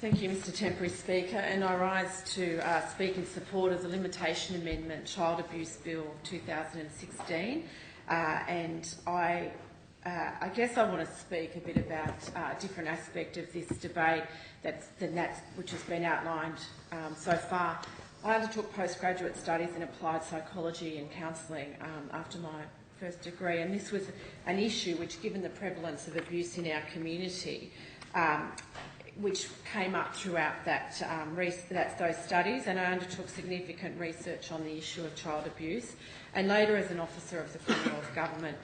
Thank you, Mr Temporary Speaker, and I rise to speak in support of the Limitation Amendment Child Abuse Bill 2016, and I guess I want to speak a bit about a different aspect of this debate which has been outlined so far. I undertook postgraduate studies in applied psychology and counselling after my first degree, and this was an issue which, given the prevalence of abuse in our community, which came up throughout those studies, and I undertook significant research on the issue of child abuse, and later as an officer of the Commonwealth Government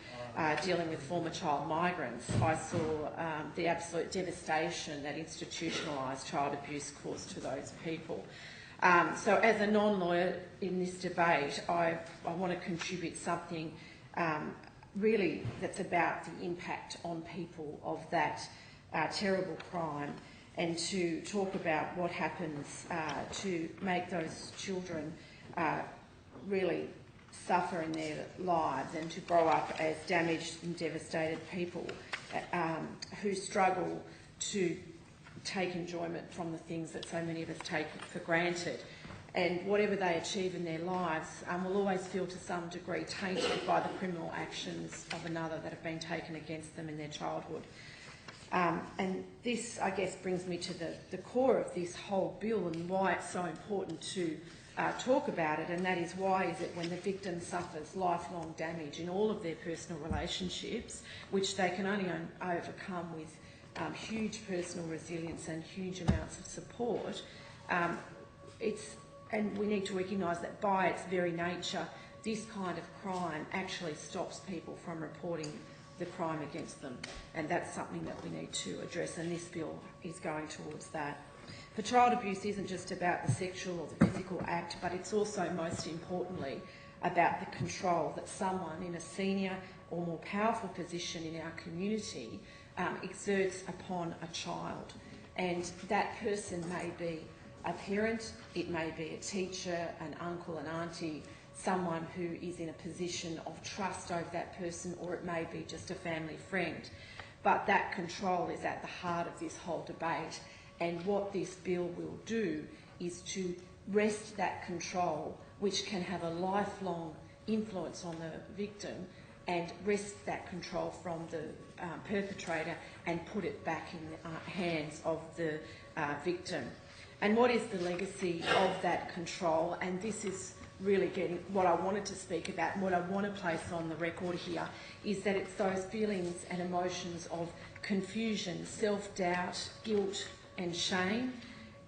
dealing with former child migrants, I saw the absolute devastation that institutionalised child abuse caused to those people. So as a non-lawyer in this debate, I want to contribute something really that's about the impact on people of that terrible crime, and to talk about what happens to make those children really suffer in their lives and to grow up as damaged and devastated people who struggle to take enjoyment from the things that so many of us take for granted. And whatever they achieve in their lives will always feel to some degree tainted by the criminal actions of another that have been taken against them in their childhood. And this, I guess, brings me to the core of this whole bill and why it's so important to talk about it, and that is, why is it when the victim suffers lifelong damage in all of their personal relationships, which they can only overcome with huge personal resilience and huge amounts of support, and we need to recognise that by its very nature, this kind of crime actually stops people from reporting the crime against them, and that's something that we need to address, and this bill is going towards that. For child abuse isn't just about the sexual or the physical act, but it's also, most importantly, about the control that someone in a senior or more powerful position in our community exerts upon a child. And that person may be a parent, it may be a teacher, an uncle, an auntie, someone who is in a position of trust over that person, or it may be just a family friend. But that control is at the heart of this whole debate, and what this bill will do is to wrest that control, which can have a lifelong influence on the victim, and wrest that control from the perpetrator and put it back in the hands of the victim. And what is the legacy of that control? And this is really getting what I wanted to speak about, and what I want to place on the record here is that it's those feelings and emotions of confusion, self-doubt, guilt and shame,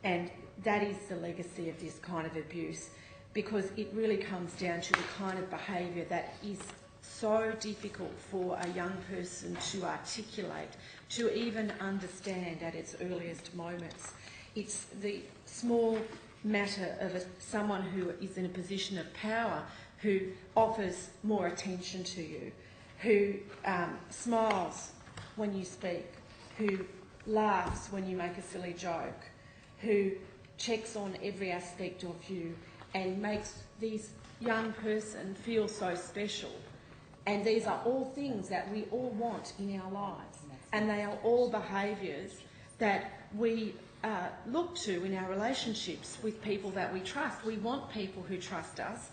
and that is the legacy of this kind of abuse, because it really comes down to the kind of behaviour that is so difficult for a young person to articulate, to even understand at its earliest moments. It's the small matter of someone who is in a position of power, who offers more attention to you, who smiles when you speak, who laughs when you make a silly joke, who checks on every aspect of you and makes this young person feel so special. And these are all things that we all want in our lives, and they are all behaviours that we look to in our relationships with people that we trust. We want people who trust us,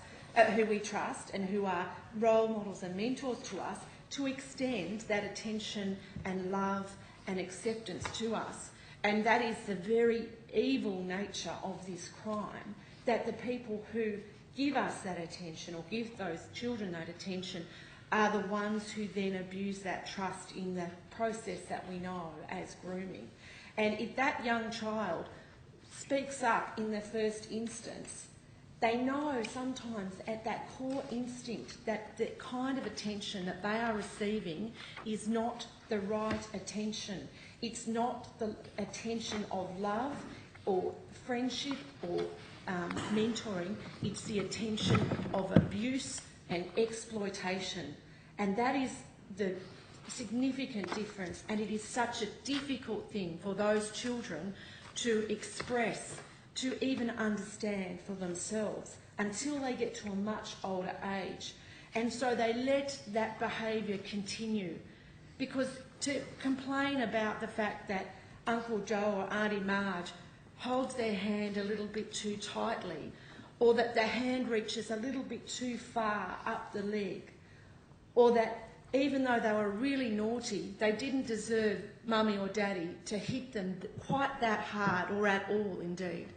who we trust and who are role models and mentors to us, to extend that attention and love and acceptance to us. And that is the very evil nature of this crime, that the people who give us that attention or give those children that attention are the ones who then abuse that trust in the process that we know as grooming. And if that young child speaks up in the first instance, they know sometimes at that core instinct that the kind of attention that they are receiving is not the right attention. It's not the attention of love or friendship or mentoring. It's the attention of abuse and exploitation. And that is the significant difference, and it is such a difficult thing for those children to express, to even understand for themselves until they get to a much older age. And so they let that behaviour continue, because to complain about the fact that Uncle Joe or Auntie Marge holds their hand a little bit too tightly, or that the hand reaches a little bit too far up the leg, or that even though they were really naughty, they didn't deserve mummy or daddy to hit them quite that hard, or at all indeed.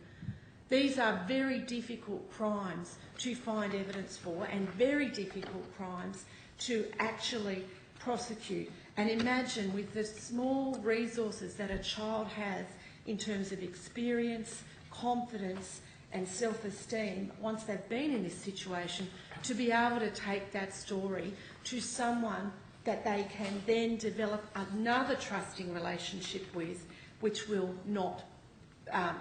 These are very difficult crimes to find evidence for, and very difficult crimes to actually prosecute. And imagine, with the small resources that a child has in terms of experience, confidence and self-esteem, once they've been in this situation, to be able to take that story to someone that they can then develop another trusting relationship with, which will not,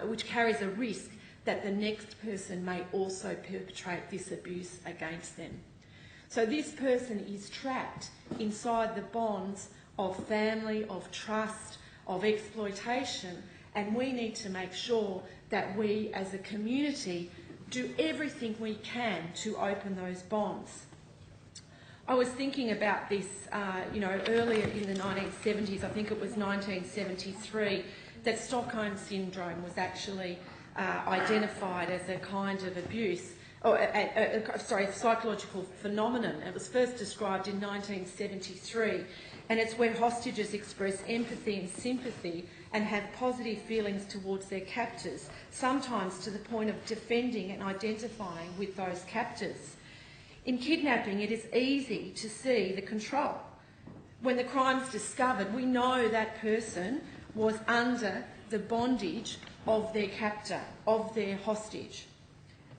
which carries a risk that the next person may also perpetrate this abuse against them. So this person is trapped inside the bonds of family, of trust, of exploitation, and we need to make sure that we as a community do everything we can to open those bonds. I was thinking about this, earlier in the 1970s, I think it was 1973, that Stockholm Syndrome was actually identified as a kind of abuse, or psychological phenomenon. It was first described in 1973, and it's where hostages express empathy and sympathy and have positive feelings towards their captors, sometimes to the point of defending and identifying with those captors. In kidnapping, it is easy to see the control. When the crime's discovered, we know that person was under the bondage of their captor, of their hostage.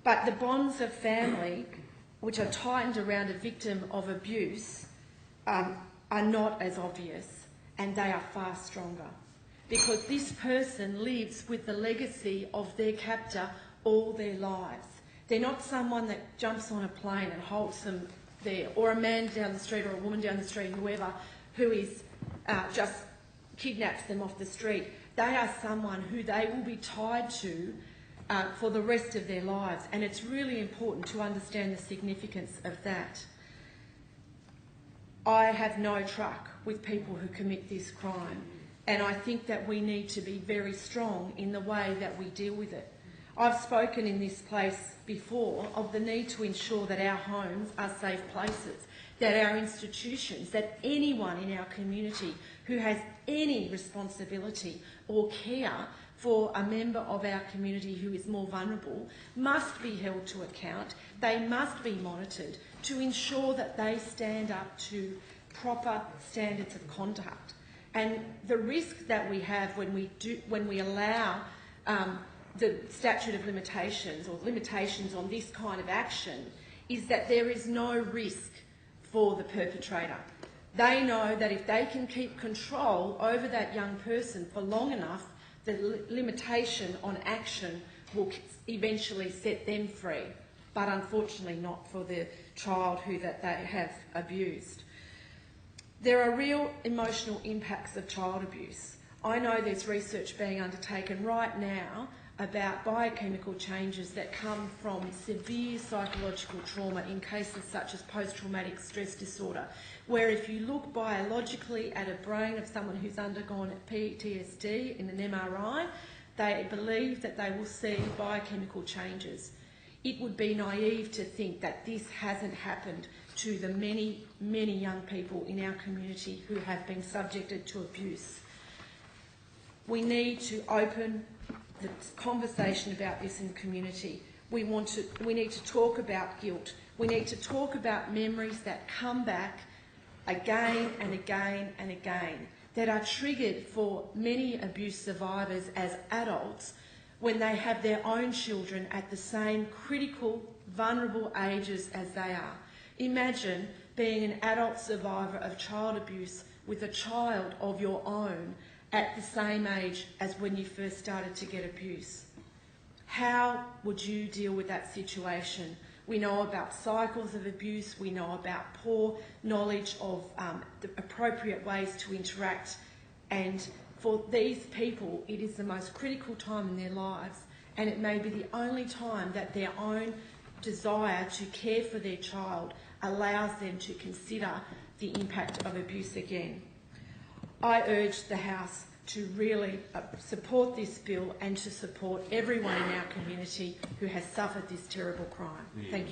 But the bonds of family, which are tightened around a victim of abuse, are not as obvious, and they are far stronger, because this person lives with the legacy of their captor all their lives. They're not someone that jumps on a plane and holds them there, or a man down the street or a woman down the street, whoever, who is just kidnaps them off the street. They are someone who they will be tied to for the rest of their lives, and it's really important to understand the significance of that. I have no truck with people who commit this crime, and I think that we need to be very strong in the way that we deal with it. I've spoken in this place before of the need to ensure that our homes are safe places, that our institutions, that anyone in our community who has any responsibility or care for a member of our community who is more vulnerable must be held to account. They must be monitored to ensure that they stand up to proper standards of conduct. And the risk that we have when we allow the statute of limitations or limitations on this kind of action is that there is no risk for the perpetrator. They know that if they can keep control over that young person for long enough, the limitation on action will eventually set them free, but unfortunately not for the child who that they have abused. There are real emotional impacts of child abuse. I know there's research being undertaken right now about biochemical changes that come from severe psychological trauma in cases such as post-traumatic stress disorder, where if you look biologically at a brain of someone who's undergone PTSD in an MRI, they believe that they will see biochemical changes. It would be naive to think that this hasn't happened to the many, many young people in our community who have been subjected to abuse. We need to open the conversation about this in the community. We need to talk about guilt. We need to talk about memories that come back again and again and again, that are triggered for many abuse survivors as adults when they have their own children at the same critical, vulnerable ages as they are. Imagine being an adult survivor of child abuse with a child of your own at the same age as when you first started to get abuse. How would you deal with that situation? We know about cycles of abuse, we know about poor knowledge of the appropriate ways to interact, and for these people it is the most critical time in their lives, and it may be the only time that their own desire to care for their child allows them to consider the impact of abuse again. I urge the House to really support this bill and to support everyone in our community who has suffered this terrible crime. Thank you.